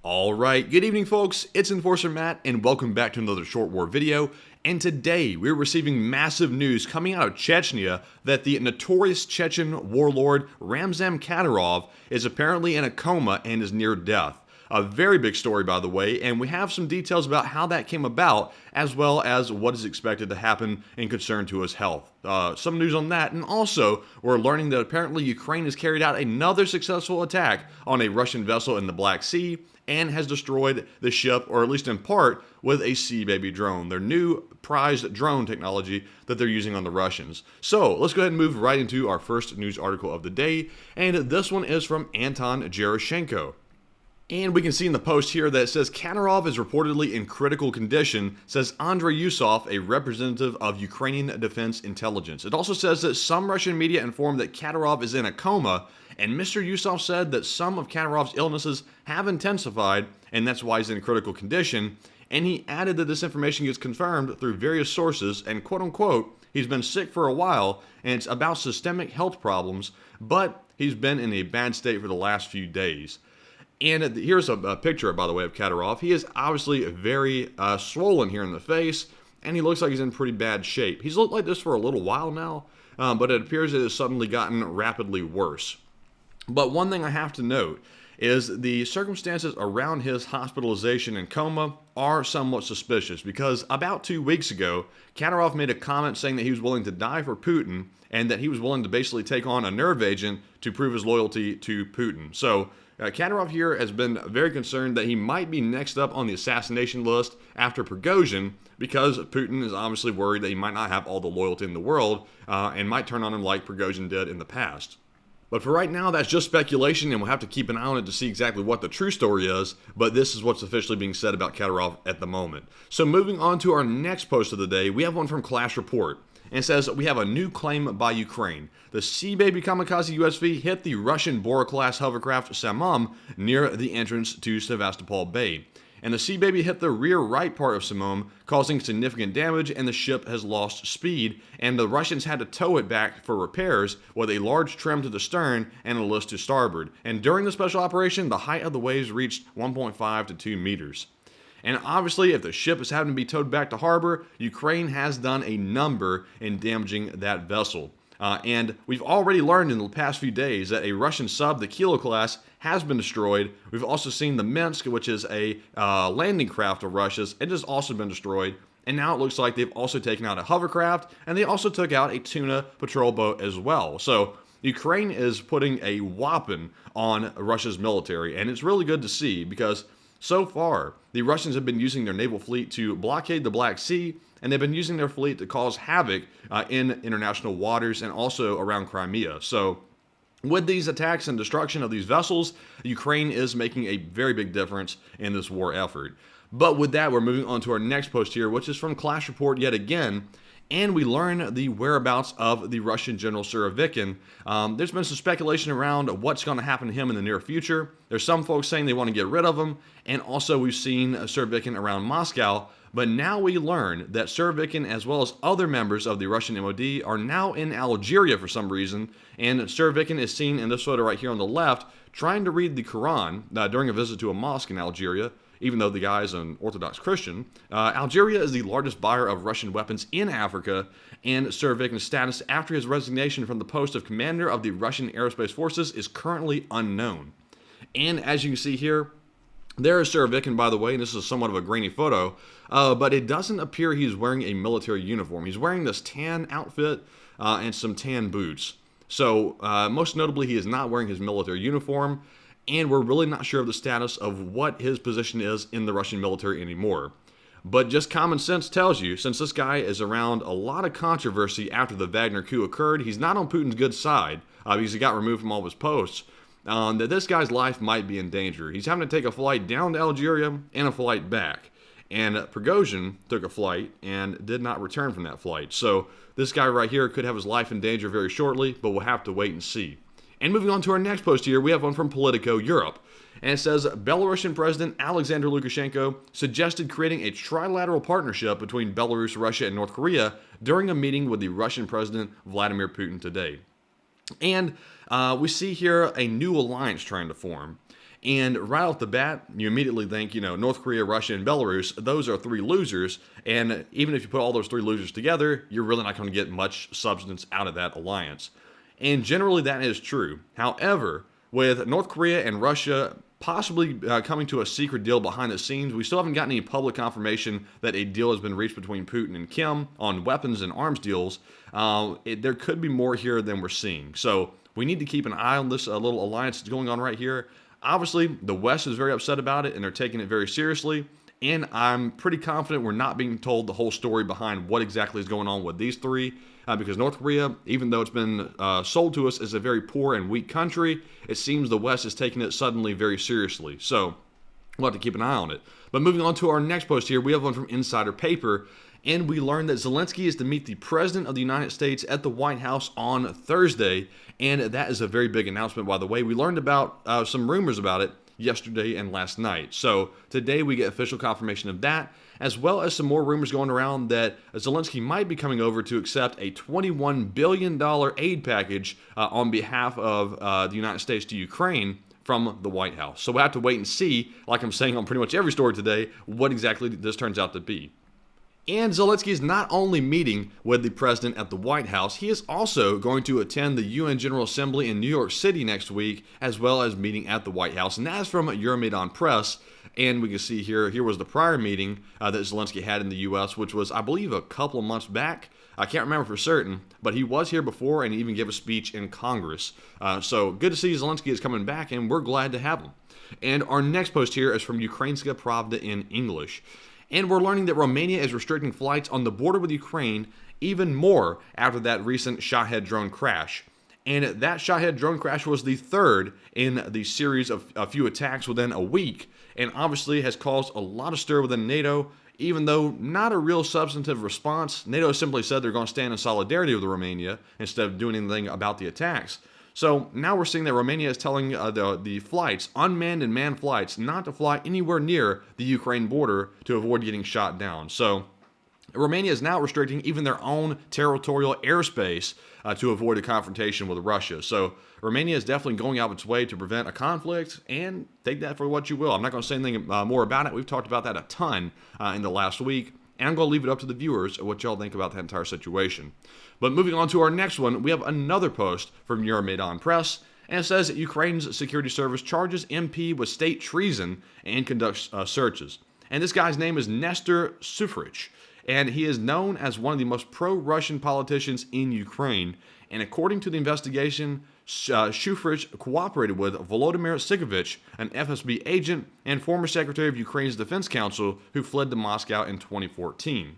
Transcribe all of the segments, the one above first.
Alright, good evening folks, it's Enforcer Matt, and welcome back to another short war video. And today, we're receiving massive news coming out of Chechnya that the notorious Chechen warlord Ramzan Kadyrov is apparently in a coma and is near death. A very big story, by the way, and we have some details about how that came about, as well as what is expected to happen in concern to his health. Some news on that, and also, we're learning that apparently Ukraine has carried out another successful attack on a Russian vessel in the Black Sea, and has destroyed the ship, or at least in part, with a Sea Baby drone, their new prized drone technology that they're using on the Russians. So, let's go ahead and move right into our first news article of the day, and this one is from Anton Gerashenko. And we can see in the post here that it says Kadyrov is reportedly in critical condition, says Andrei Yusov, a representative of Ukrainian Defense Intelligence. It also says that some Russian media informed that Kadyrov is in a coma, and Mr. Yusov said that some of Kadyrov's illnesses have intensified, and that's why he's in critical condition. And he added that this information gets confirmed through various sources, and quote-unquote, he's been sick for a while, and it's about systemic health problems, but he's been in a bad state for the last few days. And here's a picture, by the way, of Kadyrov. He is obviously very swollen here in the face, and he looks like he's in pretty bad shape. He's looked like this for a little while now, but it appears it has suddenly gotten rapidly worse. But one thing I have to note is the circumstances around his hospitalization and coma are somewhat suspicious, because about 2 weeks ago, Kadyrov made a comment saying that he was willing to die for Putin, and that he was willing to basically take on a nerve agent to prove his loyalty to Putin. So, Kadyrov here has been very concerned that he might be next up on the assassination list after Prigozhin, because Putin is obviously worried that he might not have all the loyalty in the world and might turn on him like Prigozhin did in the past. But for right now, that's just speculation, and we'll have to keep an eye on it to see exactly what the true story is, but this is what's officially being said about Kadyrov at the moment. So moving on to our next post of the day, we have one from Clash Report. And it says, we have a new claim by Ukraine. The Sea Baby kamikaze USV hit the Russian Bora-class hovercraft Samum near the entrance to Sevastopol Bay. And the Sea Baby hit the rear right part of Samum, causing significant damage, and the ship has lost speed, and the Russians had to tow it back for repairs with a large trim to the stern and a list to starboard. And during the special operation, the height of the waves reached 1.5 to 2 meters. And obviously, if the ship is having to be towed back to harbor, Ukraine has done a number in damaging that vessel. And we've already learned in the past few days that a Russian sub, the Kilo class, has been destroyed. We've also seen the Minsk, which is a landing craft of Russia's. It has also been destroyed. And now it looks like they've also taken out a hovercraft, and they also took out a tuna patrol boat as well. So Ukraine is putting a whopping on Russia's military, and it's really good to see, because so far, the Russians have been using their naval fleet to blockade the Black Sea, and they've been using their fleet to cause havoc in international waters and also around Crimea. So, with these attacks and destruction of these vessels, Ukraine is making a very big difference in this war effort. But with that, we're moving on to our next post here, which is from Clash Report yet again. And we learn the whereabouts of the Russian General Surovikin. There's been some speculation around what's going to happen to him in the near future. There's some folks saying they want to get rid of him, and also we've seen Surovikin around Moscow. But now we learn that Surovikin, as well as other members of the Russian MOD, are now in Algeria for some reason, and Surovikin is seen in this photo right here on the left trying to read the Quran during a visit to a mosque in Algeria. Even though the guy is an Orthodox Christian. Algeria is the largest buyer of Russian weapons in Africa, and Surovikin's status after his resignation from the post of commander of the Russian Aerospace Forces is currently unknown. And as you can see here, there is Surovikin, by the way, and this is somewhat of a grainy photo, but it doesn't appear he's wearing a military uniform. He's wearing this tan outfit and some tan boots. So, most notably, he is not wearing his military uniform, and we're really not sure of the status of what his position is in the Russian military anymore. But just common sense tells you, since this guy is around a lot of controversy after the Wagner coup occurred, he's not on Putin's good side, because he got removed from all of his posts, that this guy's life might be in danger. He's having to take a flight down to Algeria and a flight back. And Prigozhin took a flight and did not return from that flight. So this guy right here could have his life in danger very shortly, but we'll have to wait and see. And moving on to our next post here, we have one from Politico Europe. And it says, Belarusian President Alexander Lukashenko suggested creating a trilateral partnership between Belarus, Russia, and North Korea during a meeting with the Russian President Vladimir Putin today. And we see here a new alliance trying to form. And right off the bat, you immediately think, North Korea, Russia, and Belarus, those are three losers. And even if you put all those three losers together, you're really not going to get much substance out of that alliance. And generally that is true. However, with North Korea and Russia possibly coming to a secret deal behind the scenes, we still haven't gotten any public confirmation that a deal has been reached between Putin and Kim on weapons and arms deals. There could be more here than we're seeing. So we need to keep an eye on this little alliance that's going on right here. Obviously, the West is very upset about it, and they're taking it very seriously. And I'm pretty confident we're not being told the whole story behind what exactly is going on with these three. Because North Korea, even though it's been sold to us as a very poor and weak country, it seems the West is taking it suddenly very seriously. So we'll have to keep an eye on it. But moving on to our next post here, we have one from Insider Paper. And we learned that Zelensky is to meet the President of the United States at the White House on Thursday. And that is a very big announcement, by the way. We learned about some rumors about it yesterday and last night. So today we get official confirmation of that, as well as some more rumors going around that Zelensky might be coming over to accept a $21 billion aid package on behalf of the United States to Ukraine from the White House. So we'll have to wait and see, like I'm saying on pretty much every story today, what exactly this turns out to be. And Zelensky is not only meeting with the president at the White House, he is also going to attend the UN General Assembly in New York City next week, as well as meeting at the White House. And that is from Euromaidan Press. And we can see here was the prior meeting that Zelensky had in the U.S., which was, I believe, a couple of months back. I can't remember for certain, but he was here before and he even gave a speech in Congress. So good to see Zelensky is coming back, and we're glad to have him. And our next post here is from Ukrainska Pravda in English. And we're learning that Romania is restricting flights on the border with Ukraine even more after that recent Shahed drone crash. And that Shahed drone crash was the third in the series of a few attacks within a week, and obviously has caused a lot of stir within NATO, even though not a real substantive response. NATO simply said they're going to stand in solidarity with Romania instead of doing anything about the attacks. So now we're seeing that Romania is telling the flights, unmanned and manned flights, not to fly anywhere near the Ukraine border to avoid getting shot down. So Romania is now restricting even their own territorial airspace to avoid a confrontation with Russia. So Romania is definitely going out of its way to prevent a conflict, and take that for what you will. I'm not going to say anything more about it. We've talked about that a ton in the last week. And I'm going to leave it up to the viewers what y'all think about that entire situation. But moving on to our next one, we have another post from Euromaidan Press, and it says that Ukraine's security service charges MP with state treason and conducts searches. And this guy's name is Nestor Sufrich, and he is known as one of the most pro-Russian politicians in Ukraine. And according to the investigation, Sufrich cooperated with Volodymyr Sikovich, an FSB agent and former secretary of Ukraine's Defense Council, who fled to Moscow in 2014.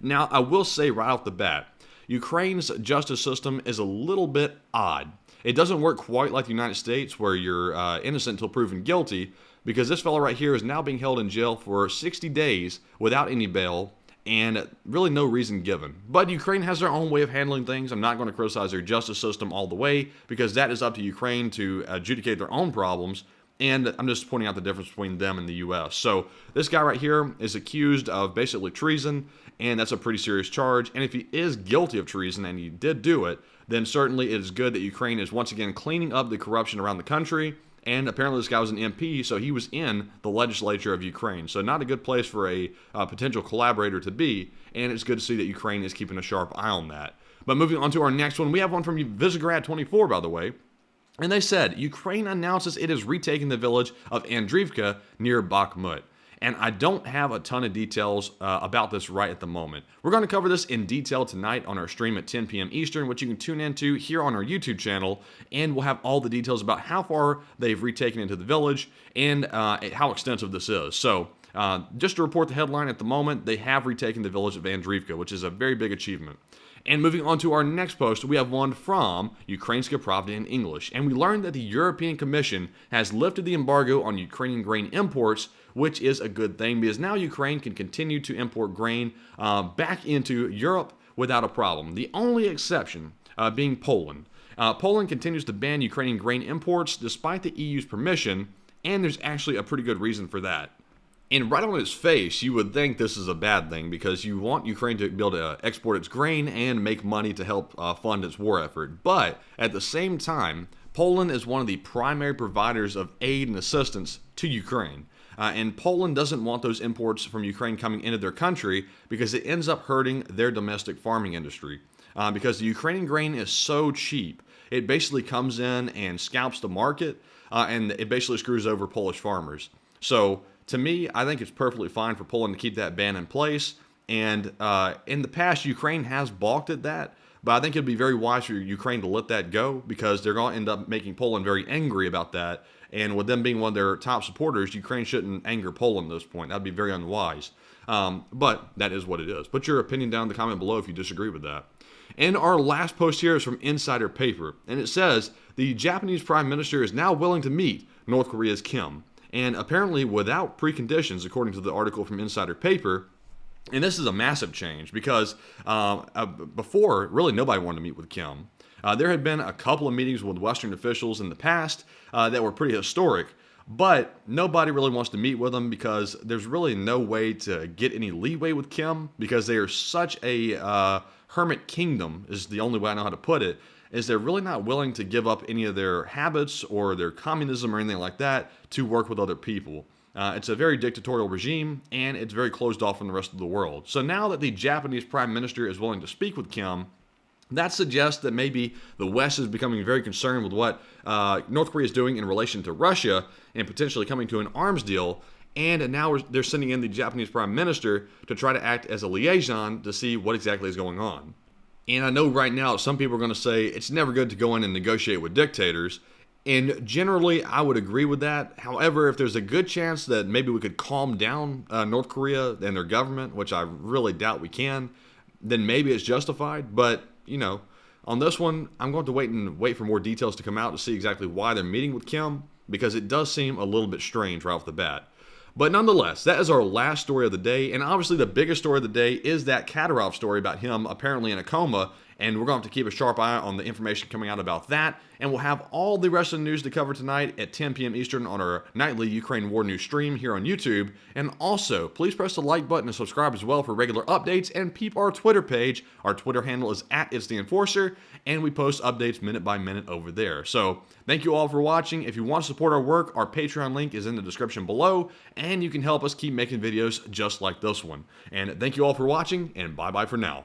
Now, I will say right off the bat, Ukraine's justice system is a little bit odd. It doesn't work quite like the United States, where you're innocent until proven guilty, because this fellow right here is now being held in jail for 60 days without any bail, and really no reason given. But Ukraine has their own way of handling things. I'm not going to criticize their justice system all the way, because that is up to Ukraine to adjudicate their own problems, and I'm just pointing out the difference between them and the U.S. So this guy right here is accused of basically treason, and that's a pretty serious charge. And if he is guilty of treason, and he did do it, then certainly it is good that Ukraine is once again cleaning up the corruption around the country. And apparently this guy was an MP, so he was in the legislature of Ukraine. So not a good place for a potential collaborator to be, and it's good to see that Ukraine is keeping a sharp eye on that. But moving on to our next one, we have one from Visegrad 24, by the way. And they said, Ukraine announces it is retaking the village of Andriivka near Bakhmut. And I don't have a ton of details about this right at the moment. We're going to cover this in detail tonight on our stream at 10 p.m. Eastern, which you can tune into here on our YouTube channel, and we'll have all the details about how far they've retaken into the village and how extensive this is. So just to report the headline at the moment, they have retaken the village of Andriivka, which is a very big achievement. And moving on to our next post, we have one from Ukrainska Pravda in English. And we learned that the European Commission has lifted the embargo on Ukrainian grain imports, which is a good thing, because now Ukraine can continue to import grain back into Europe without a problem. The only exception being Poland. Poland continues to ban Ukrainian grain imports despite the EU's permission, and there's actually a pretty good reason for that. And right on its face, you would think this is a bad thing, because you want Ukraine to be able to export its grain and make money to help fund its war effort. But at the same time, Poland is one of the primary providers of aid and assistance to Ukraine. And Poland doesn't want those imports from Ukraine coming into their country because it ends up hurting their domestic farming industry. Because the Ukrainian grain is so cheap, it basically comes in and scalps the market, and it basically screws over Polish farmers. So, to me, I think it's perfectly fine for Poland to keep that ban in place. And in the past, Ukraine has balked at that. But I think it'd be very wise for Ukraine to let that go because they're going to end up making Poland very angry about that. And with them being one of their top supporters, Ukraine shouldn't anger Poland at this point. That'd be very unwise. But that is what it is. Put your opinion down in the comment below if you disagree with that. And our last post here is from Insider Paper. And it says, the Japanese Prime Minister is now willing to meet North Korea's Kim. And apparently without preconditions, according to the article from Insider Paper. And this is a massive change because before, really nobody wanted to meet with Kim. There had been a couple of meetings with Western officials in the past that were pretty historic, but nobody really wants to meet with them because there's really no way to get any leeway with Kim because they are such a hermit kingdom, is the only way I know how to put it, is they're really not willing to give up any of their habits or their communism or anything like that to work with other people. It's a very dictatorial regime, and it's very closed off from the rest of the world. So now that the Japanese Prime Minister is willing to speak with Kim, that suggests that maybe the West is becoming very concerned with what North Korea is doing in relation to Russia and potentially coming to an arms deal. And now they're sending in the Japanese Prime Minister to try to act as a liaison to see what exactly is going on. And I know right now some people are going to say it's never good to go in and negotiate with dictators. And generally, I would agree with that. However, if there's a good chance that maybe we could calm down North Korea and their government, which I really doubt we can, then maybe it's justified. But, you know, on this one, I'm going to wait for more details to come out to see exactly why they're meeting with Kim, because it does seem a little bit strange right off the bat. But nonetheless, that is our last story of the day. And obviously the biggest story of the day is that Kadyrov story about him apparently in a coma. And we're going to have to keep a sharp eye on the information coming out about that. And we'll have all the rest of the news to cover tonight at 10 p.m. Eastern on our nightly Ukraine War News stream here on YouTube. And also, please press the like button and subscribe as well for regular updates. And peep our Twitter page. Our Twitter handle is @It'sTheEnforcer. And we post updates minute by minute over there. So, thank you all for watching. If you want to support our work, our Patreon link is in the description below. And you can help us keep making videos just like this one. And thank you all for watching, and bye-bye for now.